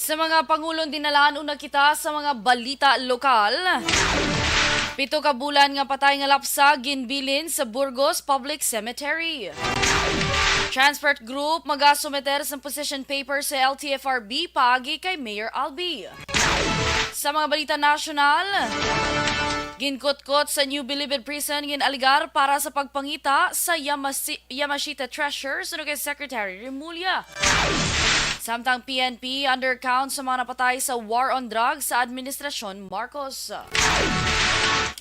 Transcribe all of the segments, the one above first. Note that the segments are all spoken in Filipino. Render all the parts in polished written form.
Sa mga pangulong dinalaan una kita sa mga balita lokal. 7 ka bulan nga patay nga lapsa ginbilin sa Burgos Public Cemetery. Transport Group magasumeter sa position paper sa LTFRB paagi kay Mayor Albi. Sa mga balita nasyonal, ginkutkot sa New Bilibid Prison ginaligar para sa pagpangita sa Yamashita Treasure sunod kay Secretary Remulla. Samtang PNP undercount sa mga napatay sa war on drugs sa Administrasyon Marcos.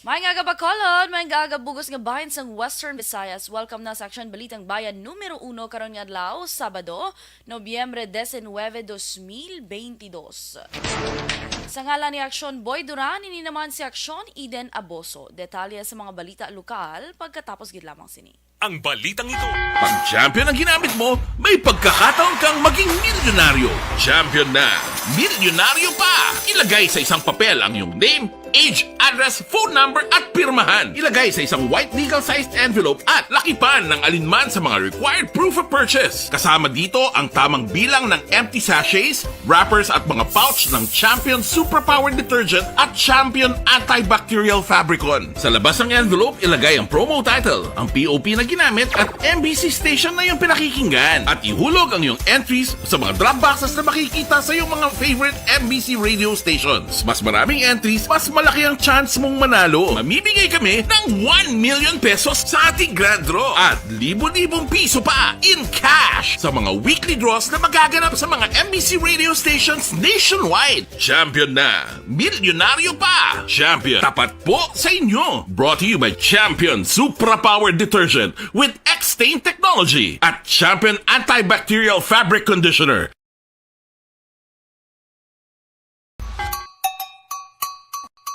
May nga Bacolod, may nga bugos nga bahin sa Western Visayas. Welcome na sa Aksyon Balitang Bayan Numero 1 karon nga adlaw, Sabado, Nobyembre 19, 2022. Sa ngalan ni Aksyon Boy Duran, ini naman si Aksyon Eden Aboso. Detalye sa mga balita lokal pagkatapos gid lamang sini. Ang balitang ito. Pag champion ang ginamit mo, may pagkakataon kang maging milyonaryo. Champion na, milyonaryo pa! Ilagay sa isang papel ang iyong name, age, address, phone number at pirmahan. Ilagay sa isang white legal-sized envelope at lakipan ng alinman sa mga required proof of purchase. Kasama dito ang tamang bilang ng empty sachets, wrappers at mga pouch ng Champion Superpower Detergent at Champion Antibacterial Fabricon. Sa labas ng envelope, ilagay ang promo title, ang POP na ginamit at MBC station na yung pinakikinggan. At ihulog ang iyong entries sa mga drop boxes na makikita sa iyong mga favorite MBC radio stations. Mas maraming entries, mas malaki ang chance mong manalo. Mamimigay kami ng 1 million pesos sa ating grand draw at libo-libong piso pa in cash sa mga weekly draws na magaganap sa mga MBC radio stations nationwide. Champion na, milyonaryo pa! Champion, tapat po sa inyo. Brought to you by Champion Superpower Detergent with X-Stain Technology at Champion Antibacterial Fabric Conditioner.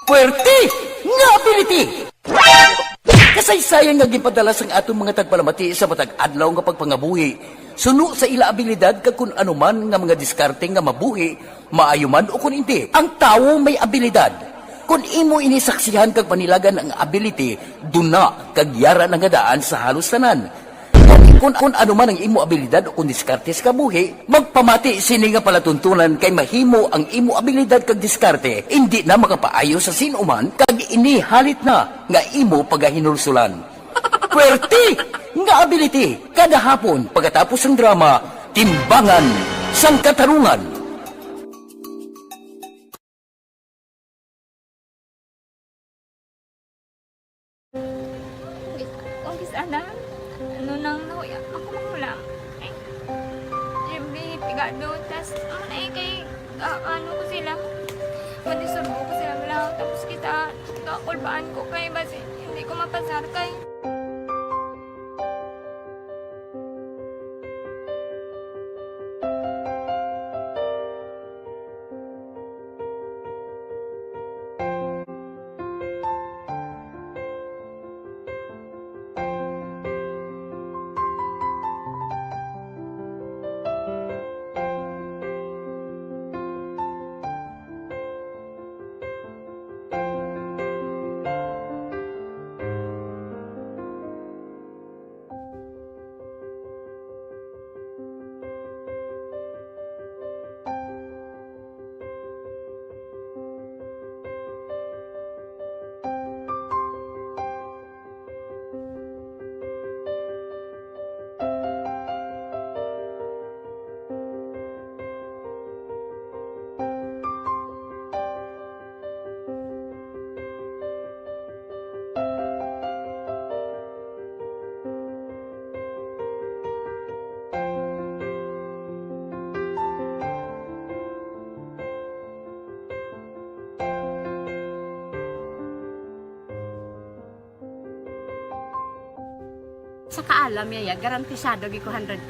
Puwerte nga ability! Kasaysayan nga gipadala sang atong mga tagpalamati sa matag adlaw nga pagpangabuhi. Suno sa ila abilidad kag kun anuman nga mga diskarte nga mabuhi, maayo man o kun hindi. Ang tawo may abilidad. Kung imo inisaksihan kag panilagan ang ability, duna kag yara nga daan sa halos tanan. Kung ano man ang imo abilidad o kung diskarte sa kabuhi, magpamati sini nga palatuntunan kay mahimo ang imo abilidad kag diskarte, hindi na makapaayo sa sinuman kag inihalit na nga imo pagahinulsulan. Puwerte nga ability, kada hapon pagkatapos ng drama, Timbangan sang Katarungan. Sana, ano nang nauya, ako mangulang. Ay, siyempre, pigado, tas, kay, ano ko sila, manisurbo ko sila lang, tapos kita, kakulbaan ko kay, basi, hindi ko mapasar kay. Sa kaalam yaya, garantisado gi ko 100%.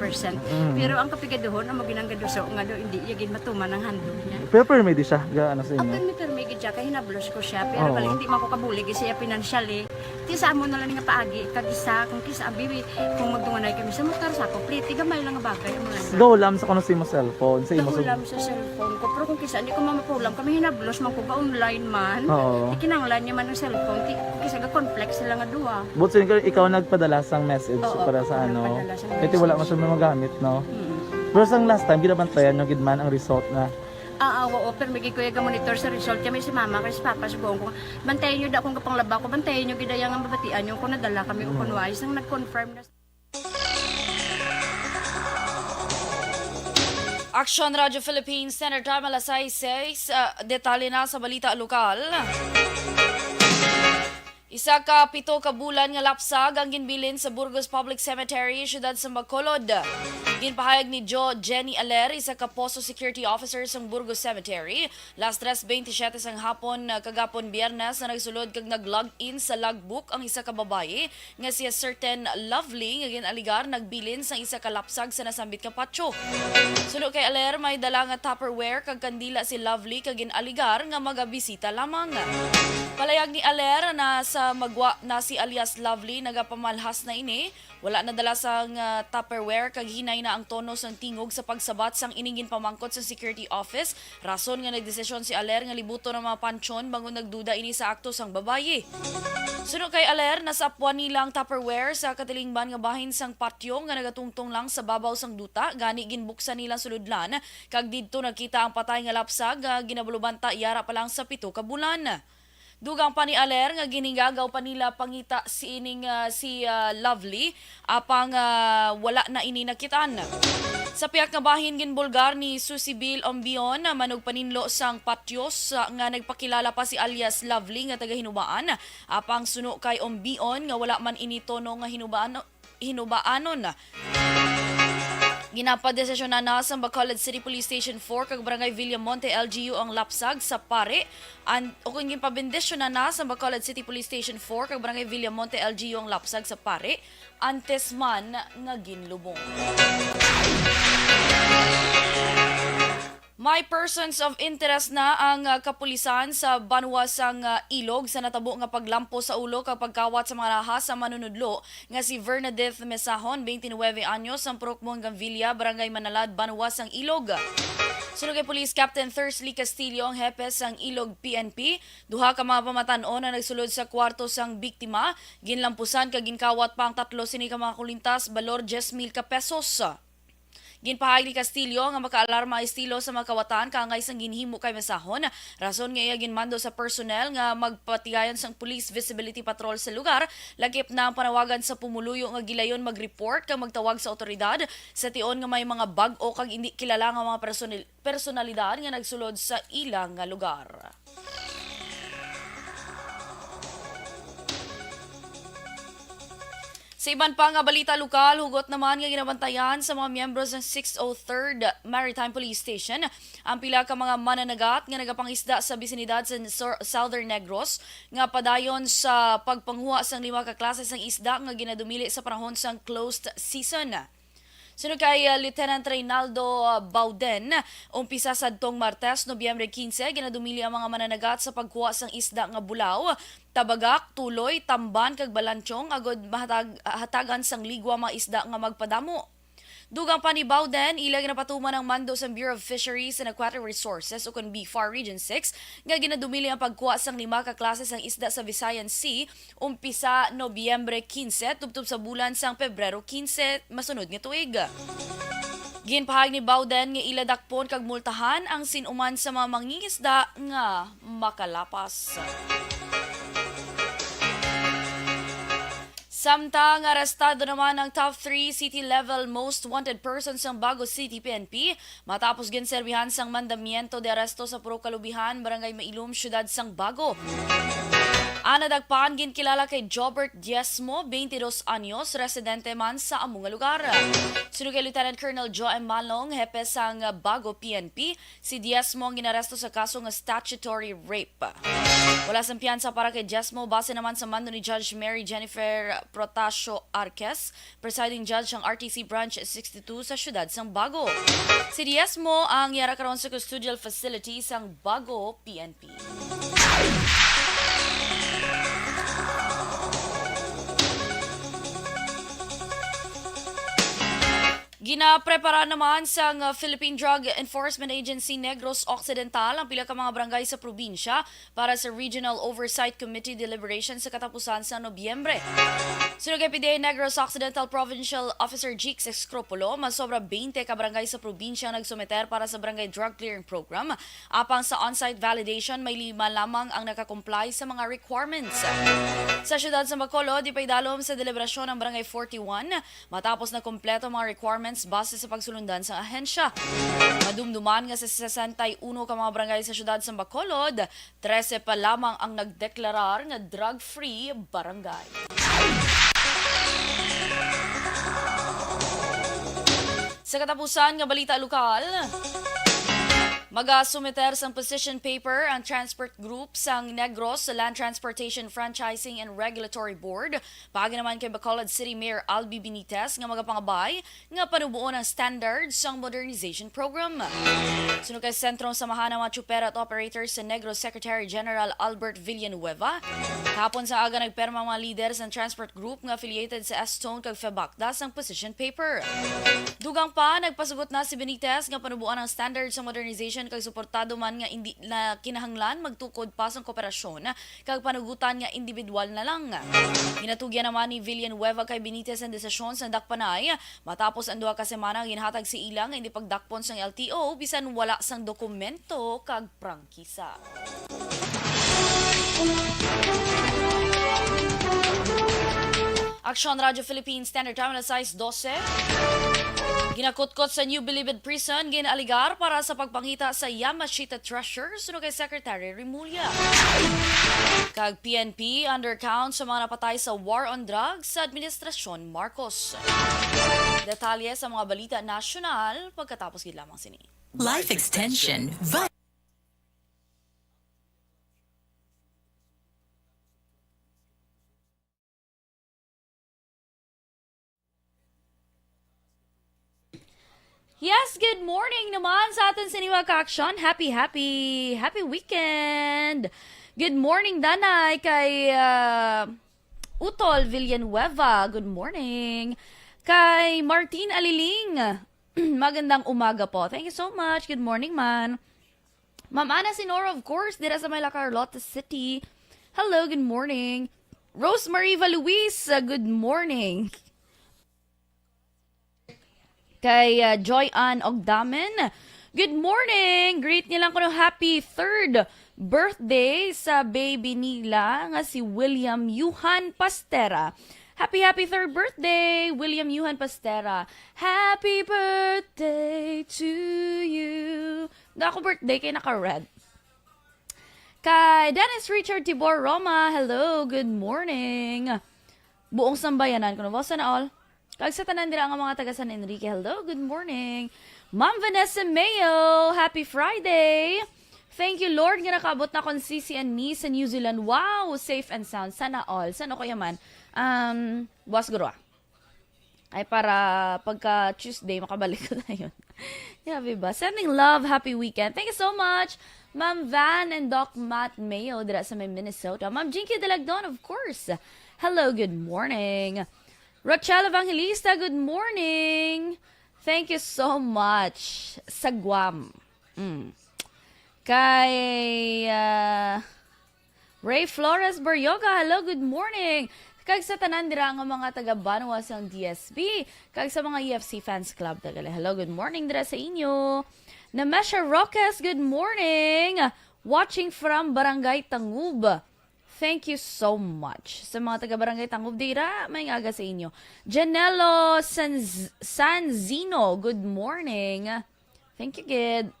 Pero ang kapigaduhon, ang maginanggaduso, nga do, hindi yagin matuman ang handog niya. Pero permedi siya, gaano sa inyo? Ang permigid siya, kaya hinablos ko siya. Pero bali, hindi man ko kabulig siya financially. Tisa mo na lang nga paagi, kag-isa, kung kisa ang bibi, kung magdunganay kami sa motor sa complete, gamay lang nga bagay. Gawlam sa kuno sa imo cellphone, sa imo Gawlam sa cellphone ko. Pero kung kisa, hindi ko mamapulam, kami hinablos man ko ba online man. Ikinanglan niya man ng cellphone, kisa ga-complex sila nga duwa. But so, ikaw nagpadala sang message para sa ano. Ito wala mo siya magamit, no? Pero sang last time, ginabantayan nyo gidman ang result na Oo, pero may kuya ga monitor sa result kami si mama kay si papa si buong ko. Bantayan niyo da kung kapang laba ko, bantayan niyo gidayang ang babatian yung kung nadala kami o kunwais nang nag-confirm na. Aksyon Radio Philippines, Standard Time, alas 6, detalye na sa balita lokal. Isa ka 7 ka bulan nga lapsag ang ginbilin sa Burgos Public Cemetery, siyudad sa Bacolod. Ginpahayag ni Jenny Aler, isa ka Posto Security Officer sa Burgos Cemetery. Last 3:27 sang hapon kagapon Biyernes na nagsulod kag nag-log-in sa logbook ang isa ka babae nga siya certain Lovely nga ginaligar nagbilin sa isa ka lapsag sa nasambit ka patio. Sunod kay Aler, may dala nga Tupperware kag kandila si Lovely kag ginaligar nga magabisita lamang. Palayag ni Aler na si alias Lovely nagapamalhas na ini, wala na dala sang Tupperware kag hinay na ang tono sang tingog sa pagsabat sang iningin pamangkot sa security office. Rason nga nagdesisyon si Aler nga libuto ng mga pansyon bangon nagduda ini sa akto sang babaye. Sunod kay Aler, nasapwan nilang Tupperware sa katilingban nga bahin sang patio nga nagatungtong lang sa babaw sang duta. Gani ginbuksan nilang suludlan kag didto nakita ang patay nga lapsag ginabulubanta yara pa lang sa 7 ka bulan. Dugang pa ni Aler nga ginigagaw pa nila pangita si Lovely apang wala na ini nakitaan. Sa piyak nga bahin ginbulgar ni Susibil Ombion manog paninlo sang patyos nga nagpakilala pa si alias Lovely nga taga-Hinubaan apang suno kay Ombion nga wala man ini tono nga hinubaanon. Ginapadesisyon na sa Bacolod City Police Station 4 kag Barangay Villamonte LGU ang lapsag sa pare. O kung ginpabendisyon na sa Bacolod City Police Station 4 kag Barangay Villamonte LGU ang lapsag sa pare antes man nga ginlubong. May persons of interest na ang kapulisan sa Banwasang Ilog sa natabo nga paglampo sa ulo kag pagkawat sa mga rahas sa manunudlo nga si Bernadette Mesahon, 29 anyos, ang Procmon Gavilla, Barangay Manalad, Banwasang Ilog. Sunod kay Police Captain Thursley Castillo, ang hepe sang Ilog PNP, duha ka mga pamatan-on na nagsulod sa kwarto sang biktima, ginlampusan kag ginkawat pa ang 3 sini ka mga kulintas, balor 10,000 ka pesos. Ginpahayag ni Castillo nga makaalarma estilo sa mga kawatan kangay sang ginhimo kay Mesahon. Rason nga iya ginmando sa personnel nga magpatigayon sang police visibility patrol sa lugar. Lagip na ang panawagan sa pumuluyo nga gilayon mag-report kag magtawag sa otoridad sa tion nga may mga bag-o kag hindi kilala nga mga personalidad nga nagsulod sa ilang nga lugar. Sa iban pa nga balita lokal, hugot naman nga ginabantayan sa mga miyembro ng 603rd Maritime Police Station ang pila ka mga mananagat nga nagapangisda sa bisinidad sa Southern Negros nga padayon sa pagpanghuwa sang 5 ka klase sang isda nga ginadumili sa panahon sang closed season. Sunod kay Lieutenant Reynaldo Bauden, umpisa sa dtong Martes, Nobyembre 15, ginadumili ang mga mananagat sa pagkuha sang isda nga bulaw, tabagak, tuloy, tamban kag balanchong agod hatagan sang ligwa mga isda nga magpadamo. Dugang pa ni Bauden, ilang napatuman ang mando sa Bureau of Fisheries and Aquatic Resources o kun BFAR Region 6 nga ginadumili ang pagkuha sang 5 ka klase sang isda sa Visayan Sea umpisa Nobyembre 15 tubtob sa bulan sang Pebrero 15 masunod nga tuig. Ginpahayag ni Bauden nga iladakpon kag multahan ang sinuman sa mga mangingisda nga makalapas. Samtang arestado naman ang top 3 city-level most wanted persons ng Bago City PNP matapos ginserbihan sang mandamiento de aresto sa Puro Kalubihan, Barangay Mailum, Syudad sang Bago. Anadagpan ginkilala kay Jobert Diezmo, 22 anyos, residente man sa among lugar. Sunod kay Lieutenant Colonel Joe M. Malong, hepe sang Bago PNP, si Diezmo ang ginaresto sa kaso nga statutory rape. Wala sang piyansa para kay Diezmo base naman sa mando ni Judge Mary Jennifer Protasio Arquez, presiding judge ng RTC Branch 62 sa Syudad sang Bago. Si Diezmo ang yara karon sa custodial facility sang Bago PNP. Ginaprepara naman sa Philippine Drug Enforcement Agency Negros Occidental ang pila ka mga barangay sa probinsya para sa Regional Oversight Committee deliberation sa katapusan sa Nobyembre. Sunod kay PDA Negros Occidental Provincial Officer Jeeks Escropulo, mas sobra 20 ka barangay sa probinsya ang nagsumeter para sa barangay drug clearing program. Apang sa on-site validation, may 5 lamang ang nakakomply sa mga requirements. Sa syudad sa Bacolod, di pa idalom sa deliberasyon ng barangay 41 matapos na kompleto mga requirements base sa pagsulundan sa ahensya. Madumduman nga sa 61 ka mga barangay sa syudad sa Bacolod, 13 pa lamang ang nagdeklarar nga drug-free barangay. Sa katapusan nga balita lokal, mag-sumiter sang position paper ang transport group sang Negros sa Land Transportation Franchising and Regulatory Board. Pagi naman kay Bacolod City Mayor Albi Benitez nga magapangabay nga panubuo ng standards sang modernization program. Sunod kay sentrong samahan ng mga tsuper at operators sa Negros Secretary General Albert Villanueva. Hapon sa aga nagperma mga leaders ng transport group nga affiliated sa Estone kag Febacta sang position paper. Dugang pa, nagpasugot na si Benitez nga panubuan ng standards sa modernization kag suportado man nga indi na kinahanglan magtukod pa sang kooperasyon kag panugutan nga individual na lang. Ginatugyan naman ni Villanueva kay Benitez ang desisyon sa dakpanay matapos ang 2 ka semana ginhatag si ilang nga hindi pagdakpon sang LTO bisan wala sang dokumento kag prangkisa. Aksyon Radio Philippines Standard Time alas 6:12. Ginakutkot sa New Bilibid Prison, ginaligar para sa pagpangita sa Yamashita Treasure, sunod kay Secretary Remulla. Kag PNP undercount sa mga napatay sa war on drugs sa Administrasyon Marcos. Detalye sa mga balita nasyonal pagkatapos gid lamang sini. Life Extension. Yes, good morning naman sa atin sa Niwa Aksyon. Happy weekend! Good morning, Danay, kay Utol Villanueva. Good morning. Kay Martin Aliling. Magandang umaga po. Thank you so much. Good morning, man. Ma'am Ana Sinora, of course, dira sa Mayla Carlota City. Hello, good morning. Rosemary Valuis, good morning. Kay Joy Ann Ogdamen, good morning! Greet nilang ko ng happy 3rd birthday sa baby nila nga si William Yuhan Pastera. Happy 3rd birthday, William Yuhan Pastera. Happy birthday to you. Na ako birthday kay naka-red. Kay Dennis Richard Tibor Roma, hello, good morning. Buong sambayanan ko na na all. Kag sa tanan dira ang mga taga San Enrique, hello, good morning. Ma'am Vanessa Mayo, happy Friday. Thank you, Lord, nga nakaabot na kon sisi and me sa New Zealand. Wow, safe and sound. Sana all. Sana ko yaman. Buwas guro. Ay para pagka Tuesday, makabalik ko na yun. Grabe ba? Sending love, happy weekend. Thank you so much, Ma'am Van and Doc Matt Mayo dira sa may Minnesota. Ma'am Jinky Delagdon, of course. Hello, good morning. Rachel Evangelista, good morning. Thank you so much. Sa Guam. Kay Ray Flores Baryoga, hello, good morning. Kag sa tanan dira nga mga taga Banwa sang DSB, kag sa mga EFC Fans Club tagale. Hello, good morning dira sa inyo. Namesha Roques, good morning. Watching from Barangay Tangub. Thank you so much. Sa mga taga-barangay Tangub dira, may aga sa inyo. Janelo Sanzino, good morning. Thank you, kid.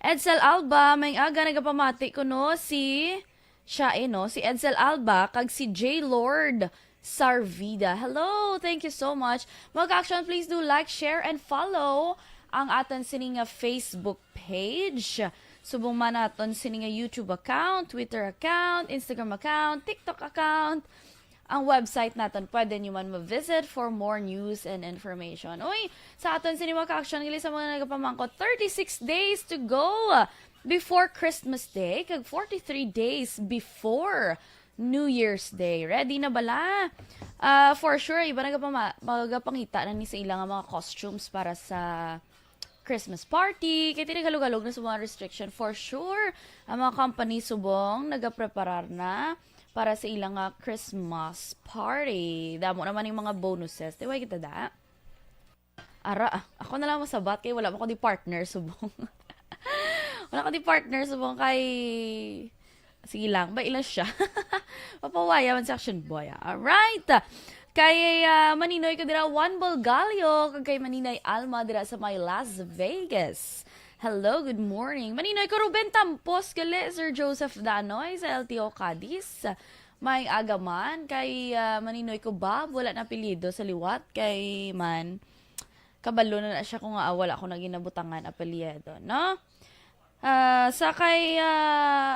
Edsel Alba, may aga nagapamati ko no, si Edsel Alba, kag si J. Lord Sarvida. Hello, thank you so much. Mga action, please do like, share, and follow ang aton sininga Facebook page. Subong man naton sininga YouTube account, Twitter account, Instagram account, TikTok account. Ang website natin, pwede nyo man ma-visit for more news and information. Uy, sa aton sininga ka-action, gali sa mga nagapamangko, 36 days to go before Christmas Day, kag 43 days before New Year's Day. Ready na bala? For sure, iba nagapangita na ni sa ilang mga costumes para sa Christmas party, kaya tinigalog-galog na sa mga restriction. For sure, ang mga company subong nagapreparar na para sa ilang Christmas party. Damo naman yung mga bonuses. Di ba kita da? Ara, ako na lang masabat kay wala mo ko di partner subong. Wala ko di partner subong kay sige lang, ba ilan siya? Papawaya man sa Aksyon Boy. Alright! Kay Maninoy ko dira Juan Bolgalio, kag kay Maninay Alma dira sa may Las Vegas. Hello, good morning. Maninoy ko Ruben Tampos, gali Sir Joseph Danoy sa LTO Cadiz. May agaman kay Maninoy ko Bob, wala na apelyido sa liwat kay man. Kabalo na siya kung wala ko na ginabutangan apelyido, no? Sa kay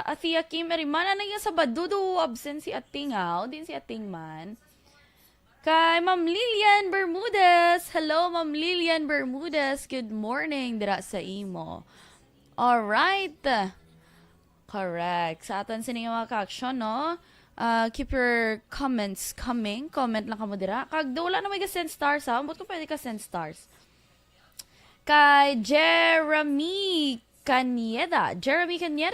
Athea Kim Erimana na sa Badudo, absent si Ating din si Ating man. Kay Ma'am Lilian Bermudez. Hello, Ma'am Lilian Bermudez. Good morning, dira sa imo. Alright. Correct. Sa aton sining mga ka-aksyon, no? Keep your comments coming. Comment lang kamo dira. Kag wala na may ka-send stars, ha? Ba't ko pwede ka-send stars? Kay Jeremy Canieda,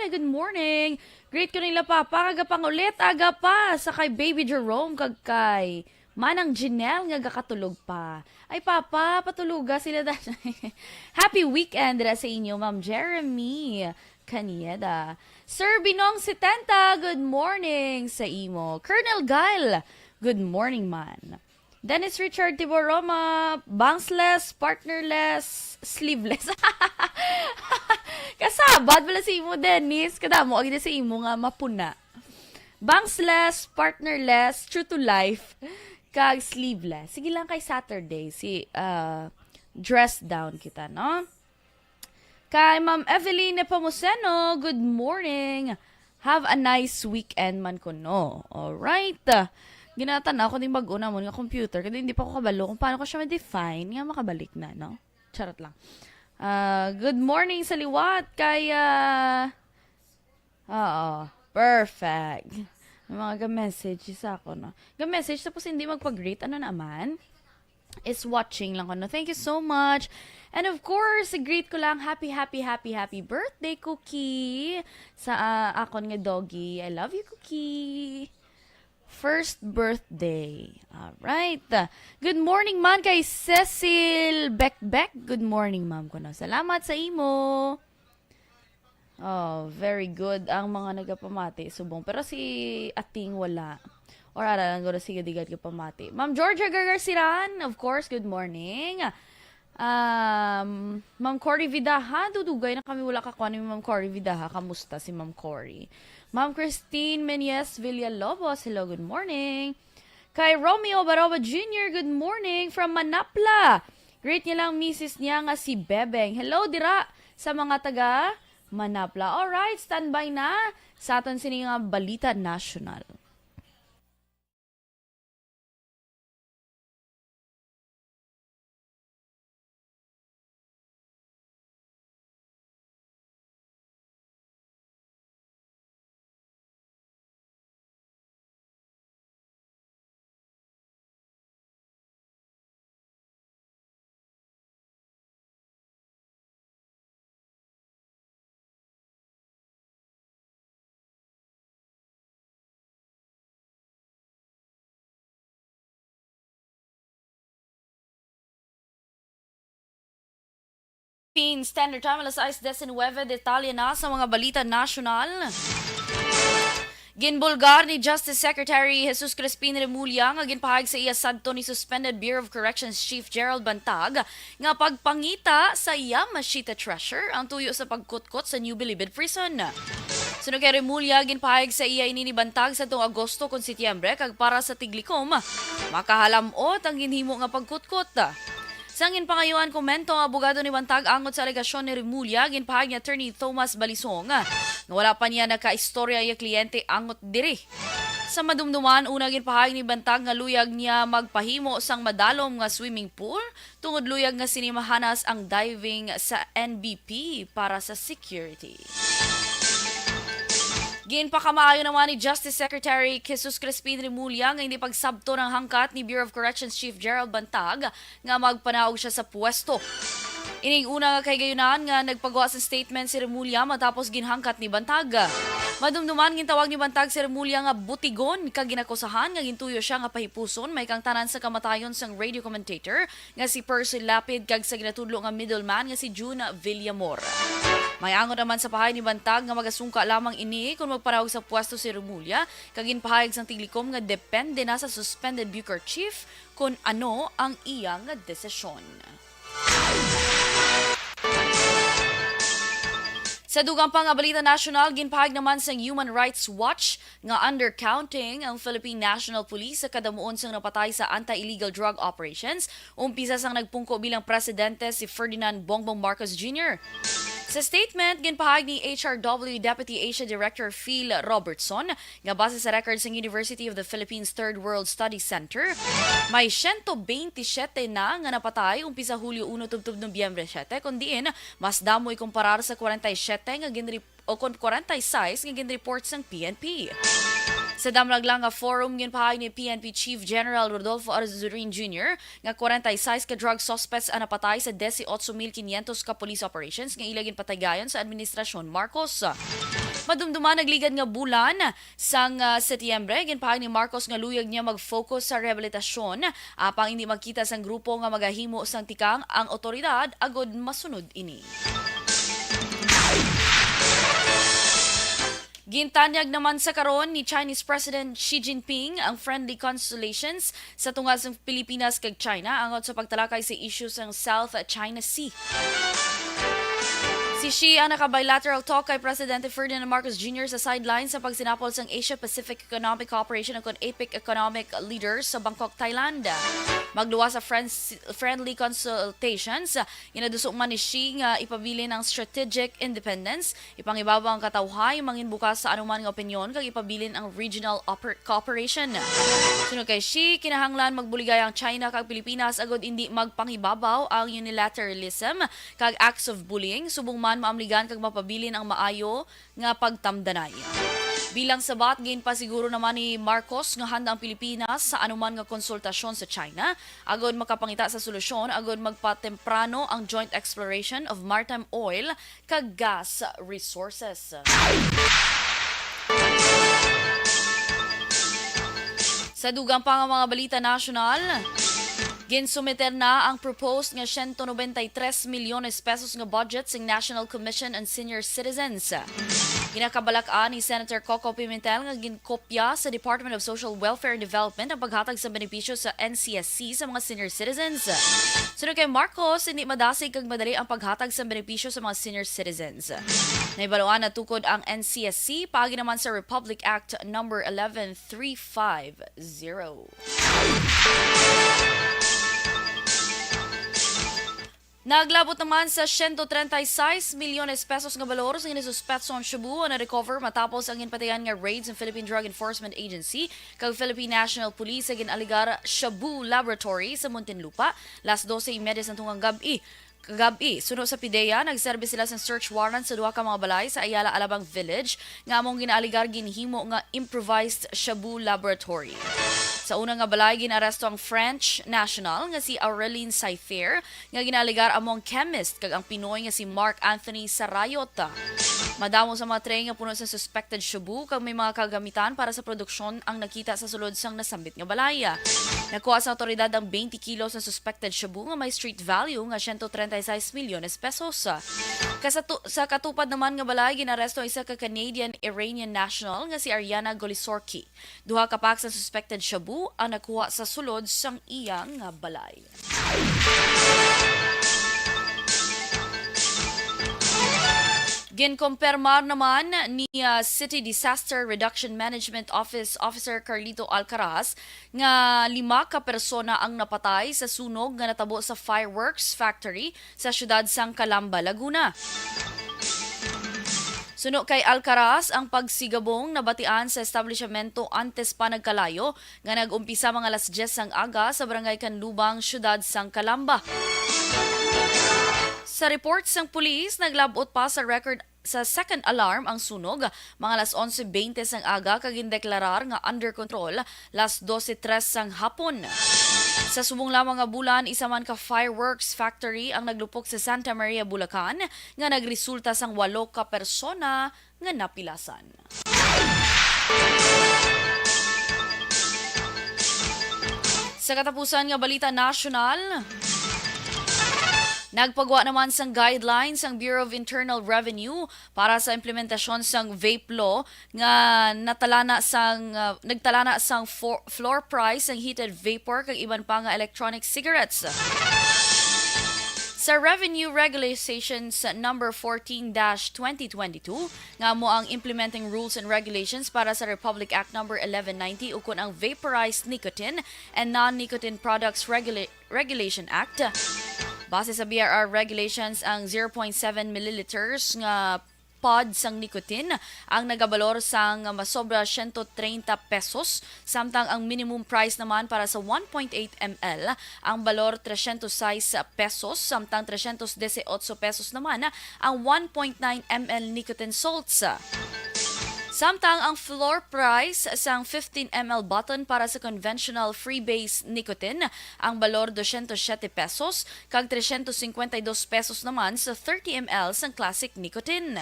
good morning. Great ko nila papa, kagapang ulit, aga pa. Sa kay Baby Jerome, kag kay Manang Janelle, nga gakatulog pa. Ay papa, patuluga sila dahil. Happy weekend sa inyo, Ma'am Jeremy Canieda. Sir Binong 70, good morning sa imo. Colonel Gail, good morning man. Dennis Richard Tiboroma, bangsless, partnerless, sleeveless. Kasabad wala si imo, Dennis. Kadamo, agad sa imo nga mapuna. Bangsless, partnerless, true to life, kag sleeveless. Sige lang kay Saturday, dress down kita, no? Kay Ma'am Evelyn Nepomuceno, good morning. Have a nice weekend man ko, no? Alright. Ginatan ako din bag-una mo ng computer kasi hindi pa ko kabalo kung paano ko siya ma-define nga makabalik na, no? Charot lang. Good morning sa liwat kaya perfect. May mga message sa ako, no? Message tapos hindi magpag-greet, ano naman? Is watching lang ko, no? Thank you so much. And of course, greet ko lang happy birthday, Cookie. Sa akon nga doggy. I love you, Cookie. First birthday. Alright. Good morning man kay Cecil Beck. Good morning, ma'am ko na. Salamat sa imo. Oh, very good ang mga nagapamati subong. Pero si Ating wala. Or ara lang guro sige digad ka pamati. Ma'am Georgia Gargarsiran, of course, good morning. Ma'am Cory Vidaha, dudugay na kami wala kakuha ni Ma'am Cory Vidaha. Kamusta si Ma'am Cory? Ma'am Christine Menyes Villalobos, hello, good morning. Kay Romeo Baroba Jr., good morning from Manapla. Greet niya lang misis niya nga si Bebeng. Hello dira sa mga taga Manapla. Alright, standby na sa aton sini nga Balita National. Standard Time, alas 6:19 detalye na sa mga balita nasyonal. Ginbulgar ni Justice Secretary Jesus Crispin Remulla nga ginpahayag sa iya sadto ni suspended Bureau of Corrections Chief Gerald Bantag nga pagpangita sa iya Mashita Treasure ang tuyo sa pagkutkot sa New Bilibid Prison. Sunod kay Remulla, ginpahayag sa iya ini ni Bantag sa tuong Agosto kung Setyembre kag para sa Tiglikom makahalamot ang ginhimo nga pagkutkot. Sangin pangayuan komento ang abogado ni Bantag angot sa alegasyon ni Remulla, ginpahayag ni Attorney Thomas Balisong nga wala pa niya nakaistorya iya kliyente angot diri. Sa madumduman, una ginpahayag ni Bantag nga luyag niya magpahimo sang madalom nga swimming pool tungod luyag nga sinimahanas ang diving sa NBP para sa security. Ginpakamaayo naman ni Justice Secretary Jesus Crispin Remulla nga hindi pagsabto ng hangkat ni Bureau of Corrections Chief Gerald Bantag nga magpanaog siya sa pwesto. Ining una nga kay gayunan nga nagpagawa sa statement si Remulla matapos ginhangkat ni Bantag. Madumduman gintawag ni bantag seremulya nga butigon kag ginakusahan nga gintuyo siya nga pahipuson may kang tanan sa kamatayon sang radio commentator nga si Percy Lapid kag sa ginatudlo nga middleman nga si June Villamor. May angon naman sa pahay ni bantag nga magasungka lamang ini kung magparawag sa pwesto si Remulya kag ginpahayag sang tiglikom nga depende na sa suspended Bucor chief kung ano ang iyang desisyon. Sa dugang pang balita nasyonal, ginpahayag naman sa Human Rights Watch nga undercounting ang Philippine National Police sa kadamuon sang napatay sa anti-illegal drug operations. Umpisa sang nagpungko bilang presidente si Ferdinand Bongbong Marcos Jr. Sa statement, ginpahayag ni HRW Deputy Asia Director Phil Robertson nga base sa records ng University of the Philippines Third World Studies Center, may 127 na nga napatay umpisa Hulyo 1 tubtub Nobyembre 7, kundiin mas damoy kumparar sa 47 nga 46 nga ginreport sang PNP. Sa damlag lang nga forum ginpahayag ni PNP Chief General Rodolfo Arzurin Jr. nga 46 ka drug suspects ang napatay sa 18,500 ka police operations nga ilagin patagayon sa administrasyon Marcos. Madumduman nagligad nga bulan sang Setyembre, ginpahayag ni Marcos nga luyag niya mag-focus sa rehabilitasyon apang hindi magkita sang grupo nga magahimo sang tikang ang otoridad agod masunod ini. Gintanyag naman sa karon ni Chinese President Xi Jinping ang friendly constellations sa tunggal sa Pilipinas kag China angod sa pagtalakay sa issues ng South China Sea. Si Xi ang naka-bilateral talk kay Presidente Ferdinand Marcos Jr. sa sideline sa pagsinapol sang Asia-Pacific Economic Cooperation at APEC Economic Leaders sa Bangkok, Thailand. Magluwa sa friendly consultations, inadusok man ni Xi nga ipabilin ang strategic independence, ipangibabaw ang katawhay, manginbukas sa anuman nga opinyon, kag ipabilin ang regional cooperation. Sunod kay Xi, kinahanglan magbuligay ang China kag Pilipinas agod hindi magpangibabaw ang unilateralism kag acts of bullying, subong man maamligan kag mapabilin ang maayo nga pagtamdanay. Bilang sabat, gain pa siguro naman ni Marcos nga handa ang Pilipinas sa anuman nga konsultasyon sa China, agod makapangita sa solusyon, agod magpatemprano ang joint exploration of maritime oil kag gas resources. Sa dugang pa nga mga balita nasyonal, ginsumiter na ang proposed nga 193 milyones pesos nga budget sa National Commission on Senior Citizens. Ginakabalak-an ni Senator Coco Pimentel nga ginkopya sa Department of Social Welfare and Development ang paghatag sa benepisyo sa NCSC sa mga senior citizens. Sunod kay Marcos, hindi madasig kag madali ang paghatag sa benepisyo sa mga senior citizens. Naibaluan na tukod ang NCSC paagi naman sa Republic Act No. 11350. Naglabot naman sa 136 milyones pesos nga balor sa inisuspetso ang Cebu na recover matapos ang ginpatayan nga raids ng Philippine Drug Enforcement Agency kag Philippine National Police sa ginaligar Cebu Laboratory sa Muntinlupa las 12:30 sa tungang gabi. Suno sa PIDEA, nagserbe sila sa search warrant sa duha ka mga balay sa Ayala Alabang Village nga among ginaaligar ginhimo nga improvised Cebu Laboratory. Sa unang nga balay, ginaresto ang French national nga si Aureline Saifer nga ginaaligar among chemist kag ang Pinoy nga si Mark Anthony Sarayot. Madamo sa mga tray nga puno sa suspected Cebu kag may mga kagamitan para sa produksyon ang nakita sa sulod sang nasambit nga balay. Nakuha sa otoridad ang 20 kilos na suspected Cebu nga may street value nga 136 milyones pesos. Sa katupad naman nga balay, ginaresto isa ka Canadian-Iranian national nga si Ariana Golisorki. Duha ka pak sa suspected Cebu ang nakuha sa sulod sang iyang balay. Ginkumpirmar naman ni City Disaster Reduction Management Office Officer Carlito Alcaraz nga 5 ka persona ang napatay sa sunog nga natabo sa fireworks factory sa syudad sang Calamba, Laguna. Suno kay Alcaraz, ang pagsigabong nabatian sa establishmento antes pa nagkalayo nga nag-umpisa mga alas 10 sang aga sa barangay Canlubang, syudad sang Calamba. Sa report sang pulis, naglabot pa sa record sa second alarm ang sunog mga alas 11:20 sang aga kag indeklarar nga under control las 12:03 sang hapon. Sa subong lamang nga bulan, isa man ka fireworks factory ang naglupok sa Santa Maria, Bulacan nga nagresulta sang 8 ka persona nga napilasan. Sa katapusan nga balita national, nagpagawa naman sang guidelines ang Bureau of Internal Revenue para sa implementasyon sang vape law nga nagtalana sang floor price ang heated vapor kag iban pa nga electronic cigarettes. Sa Revenue Regulations number 14-2022 nga mo ang implementing rules and regulations para sa Republic Act number 1190 ukon ang Vaporized Nicotine and Non-Nicotine Products Regulation Act. Base sa BRR regulations, ang 0.7 milliliters nga pod sang nicotine ang nagabalor sang masobra 130 pesos, samtang ang minimum price naman para sa 1.8 ml ang balor 306 pesos, samtang 318 pesos naman ang 1.9 ml nicotine salts. Samtang ang floor price sang 15 ml button para sa conventional freebase nicotine ang balor 207 pesos kag 352 pesos naman sa 30 ml sang classic nicotine.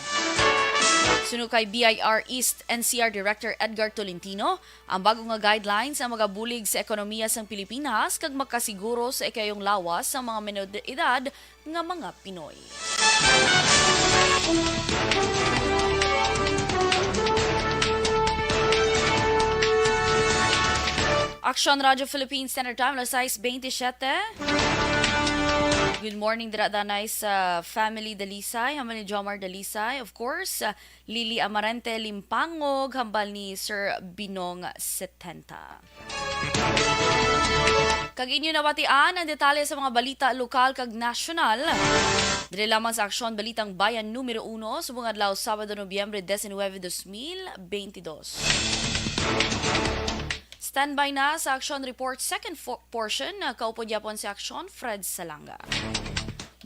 Suno kay BIR East NCR Director Edgar Tolentino, ang bago nga guidelines ang magabulig sa ekonomiya sang Pilipinas kag makasiguro sa ikayong lawas sa mga menor de edad nga mga Pinoy. Aksyon Radio Philippines Standard Time, alas 6:27. Good morning, dira-danay sa family Dalisay, hambal ni Jomar Dalisay, of course, Lily Amarante Limpangog, hambal ni Sir Binong 70. Kag inyo nabatian ang detalye sa mga balita lokal kag nasyonal. Dili lamang sa Aksyon Balitang Bayan Numero 1 sa buong adlaw Sabado, Nobyembre 19, 2022. Standby na sa Aksyon Report second portion, kaupod yapon si Aksyon Fred Salanga.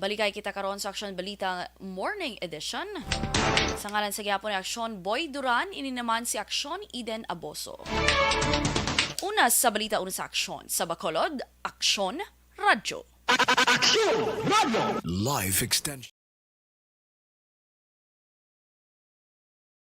Balikay kita karon sa Aksyon Balita Morning Edition. Sa ngalan sa gyapon ni Aksyon Boy Duran, ini naman si Aksyon Eden Aboso. Una sa balita una sa Aksyon, sa Bacolod, Aksyon Radyo. Life Extension.